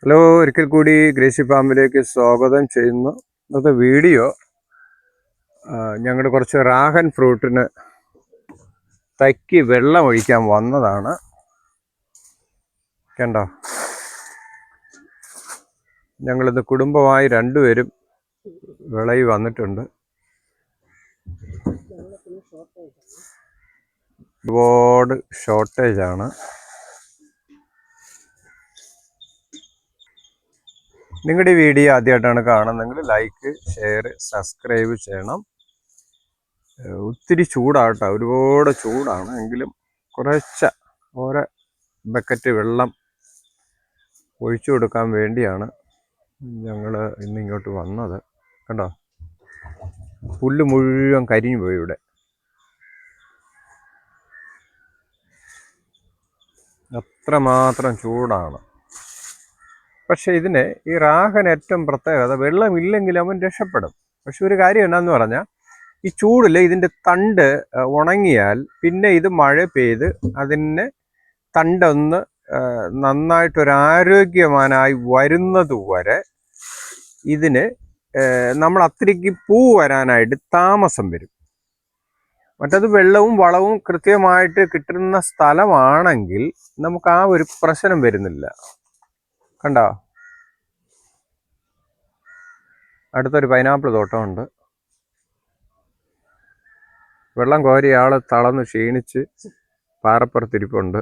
Hello, ഒരിക്കൽ കൂടി Gracy ഫാമിലേക്ക് സ്വാഗതം ചെയ്യുന്നു. ഇന്നത്തെ വീഡിയോ ഞങ്ങൾ കുറച്ച് റാഗൻ ഫ്രൂട്ടിന് തൈക്ക് വെള്ളം ഒഴിക്കാൻ വന്നതാണ്. കണ്ടോ, ഞങ്ങളിത് കുടുംബമായി രണ്ടുപേരും വിളയിൽ വന്നിട്ടുണ്ട്. ഒരുപാട് ഷോർട്ടേജാണ്. നിങ്ങളുടെ വീഡിയോ ആദ്യമായിട്ടാണ് കാണുന്നതെങ്കിൽ ലൈക്ക്, ഷെയർ, സബ്സ്ക്രൈബ് ചെയ്യണം. ഒത്തിരി ചൂടാകട്ടെ, ഒരുപാട് ചൂടാണ്. എങ്കിലും കുറച്ച് ഓരോ ബക്കറ്റ് വെള്ളം ഒഴിച്ചു കൊടുക്കാൻ വേണ്ടിയാണ് ഞങ്ങൾ ഇന്നിങ്ങോട്ട് വന്നത്. കണ്ടോ, പുല്ല് മുഴുവൻ കരിഞ്ഞു പോയി. ഇവിടെ അത്രമാത്രം ചൂടാണ്. പക്ഷെ ഇതിന് ഈ റാഗൻ ഏറ്റവും പ്രത്യേകത, വെള്ളമില്ലെങ്കിൽ അവൻ രക്ഷപ്പെടും. പക്ഷെ ഒരു കാര്യം എന്നാന്ന് പറഞ്ഞാൽ, ഈ ചൂടിൽ ഇതിൻ്റെ തണ്ട് ഉണങ്ങിയാൽ പിന്നെ ഇത് മഴ പെയ്ത് അതിന് തണ്ടൊന്ന് നന്നായിട്ടൊരാരോഗ്യവാനായി വരുന്നത് വരെ ഇതിന് നമ്മൾ അത്രയ്ക്ക് പൂ വരാനായിട്ട് താമസം വരും. മറ്റത് വെള്ളവും വളവും കൃത്യമായിട്ട് കിട്ടുന്ന സ്ഥലമാണെങ്കിൽ നമുക്ക് ആ ഒരു പ്രശ്നം വരുന്നില്ല. കണ്ടോ, അടുത്തൊരു പൈനാപ്പിൾ തോട്ടമുണ്ട്. വെള്ളം കോരി ആൾ തളർന്ന് ക്ഷീണിച്ച് പാറപ്പുറത്തിരിപ്പുണ്ട്.